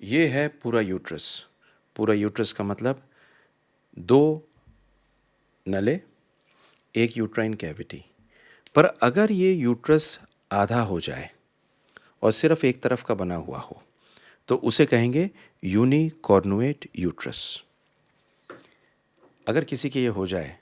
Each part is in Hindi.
ये है पूरा यूट्रस। पूरा यूट्रस का मतलब दो नले, एक यूट्राइन कैविटी। पर अगर ये यूट्रस आधा हो जाए और सिर्फ एक तरफ का बना हुआ हो तो उसे कहेंगे यूनिकॉर्नुएट यूट्रस। अगर किसी के ये हो जाए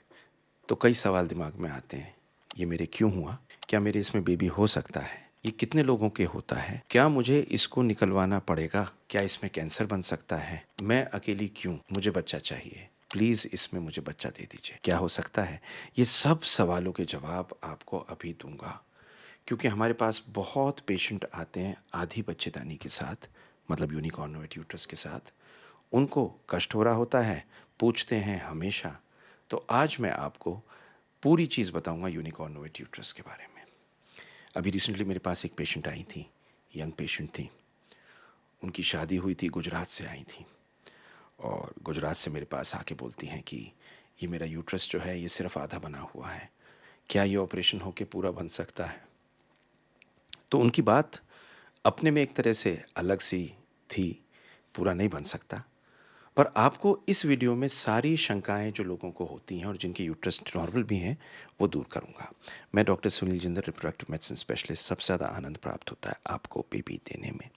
तो कई सवाल दिमाग में आते हैं। ये मेरे क्यों हुआ? क्या मेरे इसमें बेबी हो सकता है? ये कितने लोगों के होता है? क्या मुझे इसको निकलवाना पड़ेगा? क्या इसमें कैंसर बन सकता है? मैं अकेली क्यों? मुझे बच्चा चाहिए, प्लीज़ इसमें मुझे बच्चा दे दीजिए। क्या हो सकता है? ये सब सवालों के जवाब आपको अभी दूंगा, क्योंकि हमारे पास बहुत पेशेंट आते हैं आधी बच्चेदानी के साथ, मतलब यूनिकॉर्नुएट यूट्रस के साथ। उनको कष्ट हो रहा होता है, पूछते हैं हमेशा। तो आज मैं आपको पूरी चीज़ बताऊंगा यूनिकॉर्नुएट यूट्रस के बारे में। अभी रिसेंटली मेरे पास एक पेशेंट आई थी, यंग पेशेंट थी। उनकी शादी हुई थी, गुजरात से आई थी और गुजरात से मेरे पास आके बोलती हैं कि ये मेरा यूट्रस जो है ये सिर्फ आधा बना हुआ है, क्या ये ऑपरेशन होके पूरा बन सकता है? तो उनकी बात अपने में एक तरह से अलग सी थी, पूरा नहीं बन सकता। पर आपको इस वीडियो में सारी शंकाएं जो लोगों को होती हैं और जिनके यूट्रस नॉर्मल भी हैं वो दूर करूंगा। मैं doctor Sunil Jindal, reproductive medicine specialist. सबसे ज़्यादा आनंद प्राप्त होता है आपको बेबी देने में।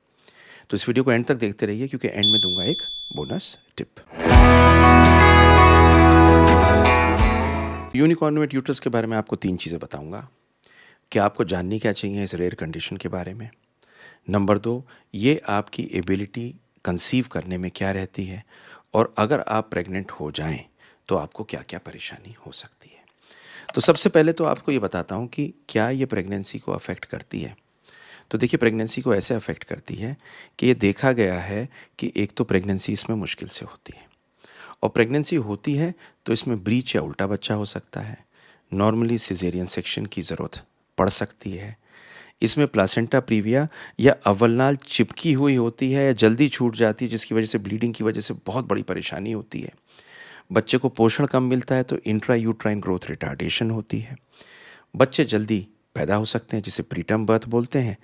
तो इस वीडियो को एंड तक देखते रहिए, क्योंकि एंड में दूंगा एक बोनस टिप। यूनिकॉर्नुएट यूट्रस के बारे में आपको 3 चीज़ें बताऊंगा। क्या आपको जाननी क्या चाहिए इस रेयर कंडीशन के बारे में? नंबर 2, ये आपकी एबिलिटी कंसीव करने में क्या रहती है, और अगर आप प्रेग्नेंट हो जाएं तो आपको क्या क्या परेशानी हो सकती है। तो सबसे पहले तो आपको ये बताता हूँ कि क्या ये प्रेगनेंसी को अफेक्ट करती है। तो देखिए, प्रेगनेंसी को ऐसे अफेक्ट करती है कि ये देखा गया है कि एक तो प्रेगनेंसी इसमें मुश्किल से होती है, और प्रेगनेंसी होती है तो इसमें ब्रीच या उल्टा बच्चा हो सकता है। नॉर्मली सिजेरियन सेक्शन की ज़रूरत पड़ सकती है। इसमें प्लासेंटा प्रीविया या अवलनाल चिपकी हुई होती है या जल्दी छूट जाती है, जिसकी वजह से ब्लीडिंग की वजह से बहुत बड़ी परेशानी होती है। बच्चे को पोषण कम मिलता है तो इंट्रा यूट्राइन ग्रोथ रिटार्डेशन होती है। बच्चे जल्दी पैदा हो सकते हैं, जिसे प्रीटर्म बर्थ बोलते हैं।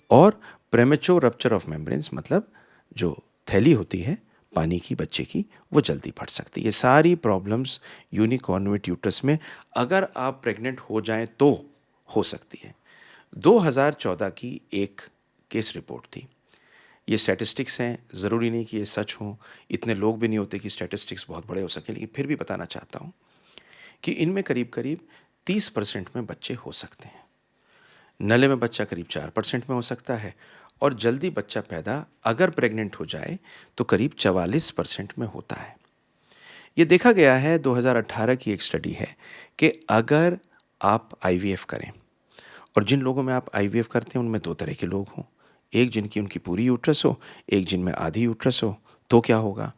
और प्रेमेच्योर रप्चर ऑफ मेम्ब्रेन्स, मतलब जो थैली होती है पानी की बच्चे की, वो जल्दी फट सकती है। ये सारी प्रॉब्लम्स यूनिकॉर्नुएट यूट्रस में अगर आप प्रेग्नेंट हो जाएं तो हो सकती है। 2014 की एक केस रिपोर्ट थी। ये स्टैटिस्टिक्स हैं, ज़रूरी नहीं कि ये सच हों। इतने लोग भी नहीं होते कि स्टैटिस्टिक्स बहुत बड़े हो सके, लेकिन फिर भी बताना चाहता हूँ कि इनमें करीब करीब 30% में बच्चे हो सकते हैं। नले में बच्चा करीब 4% में हो सकता है, और जल्दी बच्चा पैदा अगर प्रेग्नेंट हो जाए तो करीब 44% में होता है। ये देखा गया है, 2018 की एक स्टडी है, कि अगर आप आईवीएफ करें, और जिन लोगों में आप आईवीएफ करते हैं उनमें 2 तरह के लोग हों। एक जिनकी उनकी पूरी यूट्रस हो, एक जिनमें आधी यूट्रस हो, तो क्या होगा?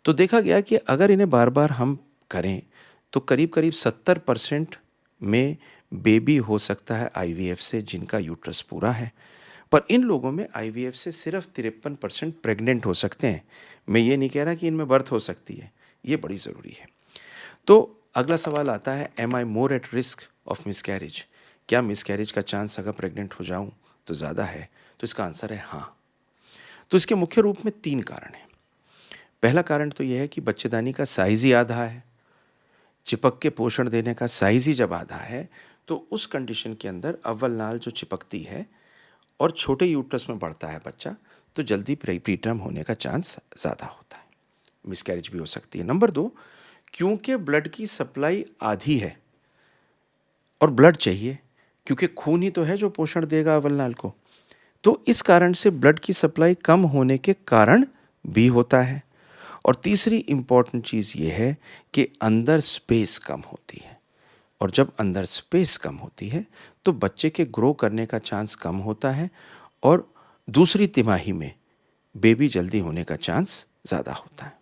तो देखा गया कि अगर इन्हें बार-बार हम करें तो करीब-करीब 70% में बेबी हो सकता है आईवीएफ से, जिनका यूट्रस पूरा है। पर इन लोगों में आईवीएफ से सिर्फ 53% प्रेग्नेंट हो सकते हैं। मैं ये नहीं कह रहा कि इनमें बर्थ हो सकती है, ये बड़ी ज़रूरी है। तो अगला सवाल आता है, am I more at risk of miscarriage? क्या मिसकैरेज का चांस अगर प्रेग्नेंट हो जाऊं तो ज़्यादा है? तो इसका आंसर है हाँ। तो इसके मुख्य रूप में 3 कारण हैं। पहला कारण तो यह है कि बच्चेदानी का साइज़ ही आधा है। चिपक के पोषण देने का साइज़ ही जब आधा है तो उस कंडीशन के अंदर अव्वल नाल जो चिपकती है और छोटे यूट्रस में बढ़ता है बच्चा, तो जल्दी प्रीटर्म होने का चांस ज़्यादा होता है। मिसकैरेज भी हो सकती है। नंबर 2, क्योंकि ब्लड की सप्लाई आधी है और ब्लड चाहिए, क्योंकि खून ही तो है जो पोषण देगा अव्वल नाल को, तो इस कारण से ब्लड की सप्लाई कम होने के कारण भी होता है। और तीसरी इंपॉर्टेंट चीज़ ये है कि अंदर स्पेस कम होती है, और जब अंदर स्पेस कम होती है तो बच्चे के ग्रो करने का चांस कम होता है, और दूसरी तिमाही में बेबी जल्दी होने का चांस ज़्यादा होता है।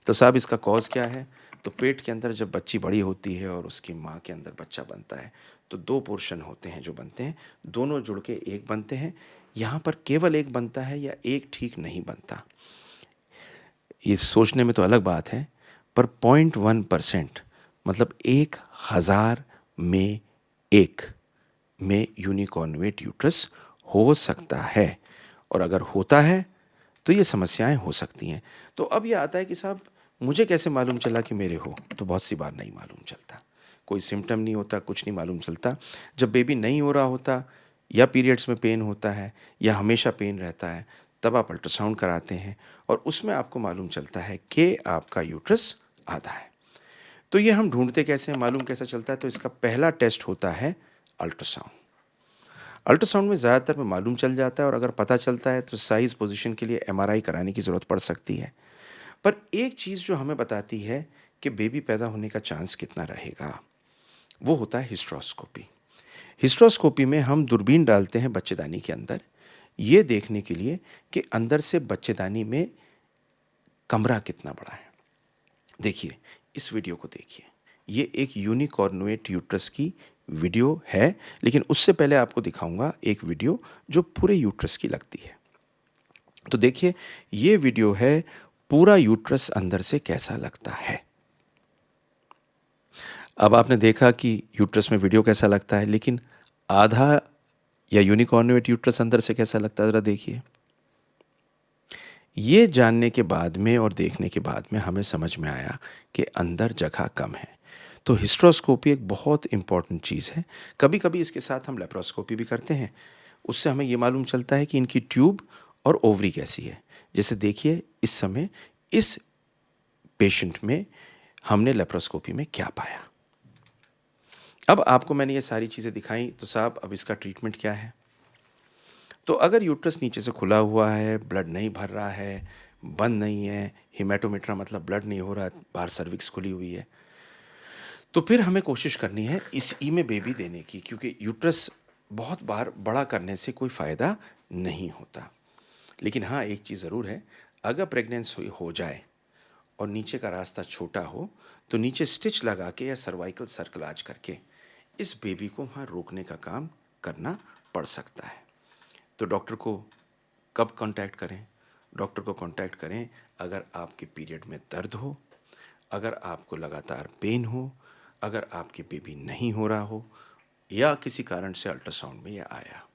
तो साहब, इसका कॉज क्या है? तो पेट के अंदर जब बच्ची बड़ी होती है और उसकी माँ के अंदर बच्चा बनता है तो 2 पोर्शन होते हैं जो बनते हैं, दोनों जुड़ के एक बनते हैं। यहाँ पर केवल एक बनता है या एक ठीक नहीं बनता, ये सोचने में तो अलग बात है, पर 0.1%, मतलब 1000 में एक में यूनिकॉर्नुएट यूट्रस हो सकता है। और अगर होता है तो ये समस्याएँ हो सकती हैं। तो अब ये आता है कि साहब मुझे कैसे मालूम चला कि मेरे हो? तो बहुत सी बार नहीं मालूम चलता। कोई सिम्पटम नहीं होता, कुछ नहीं मालूम चलता। जब बेबी नहीं हो रहा होता या पीरियड्स में पेन होता है या हमेशा पेन रहता है, तब आप अल्ट्रासाउंड कराते हैं और उसमें आपको मालूम चलता है कि आपका यूट्रस आधा है। तो ये हम ढूँढते कैसे हैं, मालूम कैसे चलता है? तो इसका पहला टेस्ट होता है अल्ट्रासाउंड। अल्ट्रासाउंड में ज़्यादातर में मालूम चल जाता है और अगर पता चलता है तो साइज़ पोज़ीशन के लिए एमआरआई कराने की ज़रूरत पड़ सकती है। पर एक चीज़ जो हमें बताती है कि बेबी पैदा होने का चांस कितना रहेगा, वो होता है हिस्ट्रोस्कोपी। हिस्ट्रोस्कोपी में हम दूरबीन डालते हैं बच्चेदानी के अंदर, ये देखने के लिए कि अंदर से बच्चेदानी में कमरा कितना बड़ा है। देखिए, इस वीडियो को देखिए। ये एक यूनिकॉर्नुएट यूट्रस की वीडियो है, लेकिन उससे पहले आपको दिखाऊँगा एक वीडियो जो पूरे यूट्रस की लगती है। तो देखिए, ये वीडियो है पूरा यूट्रस अंदर से कैसा लगता है। अब आपने देखा कि यूट्रस में वीडियो कैसा लगता है, लेकिन आधा या यूनिकॉर्नुएट यूट्रस अंदर से कैसा लगता है, ज़रा देखिए। ये जानने के बाद में और देखने के बाद में हमें समझ में आया कि अंदर जगह कम है। तो हिस्ट्रोस्कोपी एक बहुत इम्पॉर्टेंट चीज़ है। कभी-कभी इसके साथ हम लेप्रोस्कोपी भी करते हैं। उससे हमें ये मालूम चलता है कि इनकी ट्यूब और ओवरी कैसी है। जैसे देखिए इस समय इस पेशेंट में हमने लेप्रोस्कोपी में क्या पाया। अब आपको मैंने ये सारी चीज़ें दिखाई तो साहब अब इसका ट्रीटमेंट क्या है? तो अगर यूट्रस नीचे से खुला हुआ है, ब्लड नहीं भर रहा है, बंद नहीं है, हेमाटोमेट्रा मतलब ब्लड नहीं हो रहा, बाहर सर्विक्स खुली हुई है, तो फिर हमें कोशिश करनी है इस ई में बेबी देने की, क्योंकि यूट्रस बहुत बार बड़ा करने से कोई फ़ायदा नहीं होता। लेकिन हाँ, एक चीज़ ज़रूर है, अगर प्रेगनेंसी हो जाए और नीचे का रास्ता छोटा हो, तो नीचे स्टिच लगा के या सर्वाइकल सर्कलाज करके इस बेबी को वहाँ रोकने का काम करना पड़ सकता है। तो डॉक्टर को कब कांटेक्ट करें? डॉक्टर को कांटेक्ट करें अगर आपके पीरियड में दर्द हो, अगर आपको लगातार पेन हो, अगर आपके बेबी नहीं हो रहा हो या किसी कारण से अल्ट्रासाउंड में यह आया।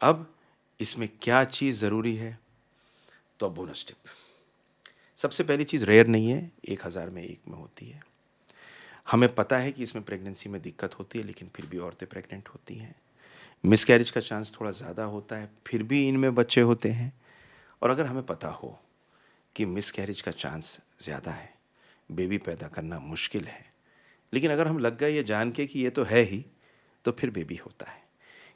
अब इसमें क्या चीज़ ज़रूरी है? तो अब बोनस टिप। सबसे पहली चीज़ रेयर नहीं है, 1000 में 1 में होती है। हमें पता है कि इसमें प्रेगनेंसी में दिक्कत होती है, लेकिन फिर भी औरतें प्रेग्नेंट होती हैं। मिसकैरेज का चांस थोड़ा ज़्यादा होता है, फिर भी इनमें बच्चे होते हैं। और अगर हमें पता हो कि मिसकैरेज का चांस ज़्यादा है, बेबी पैदा करना मुश्किल है, लेकिन अगर हम लग गए ये जान के कि ये तो है ही, तो फिर बेबी होता है।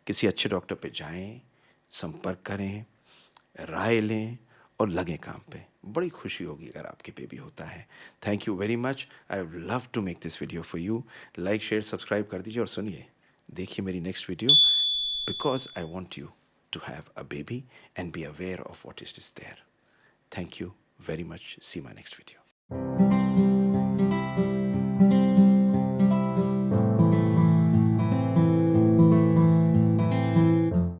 किसी अच्छे डॉक्टर पे जाएँ, संपर्क करें, राय लें और लगें काम पे। बड़ी खुशी होगी अगर आपके बेबी होता है। Thank you very much. I would love to make this video for you. Like, share, subscribe कर दीजिए और सुनिए, देखिए मेरी next video, because I want you to have a baby and be aware of what is there. Thank you very much. See my next video.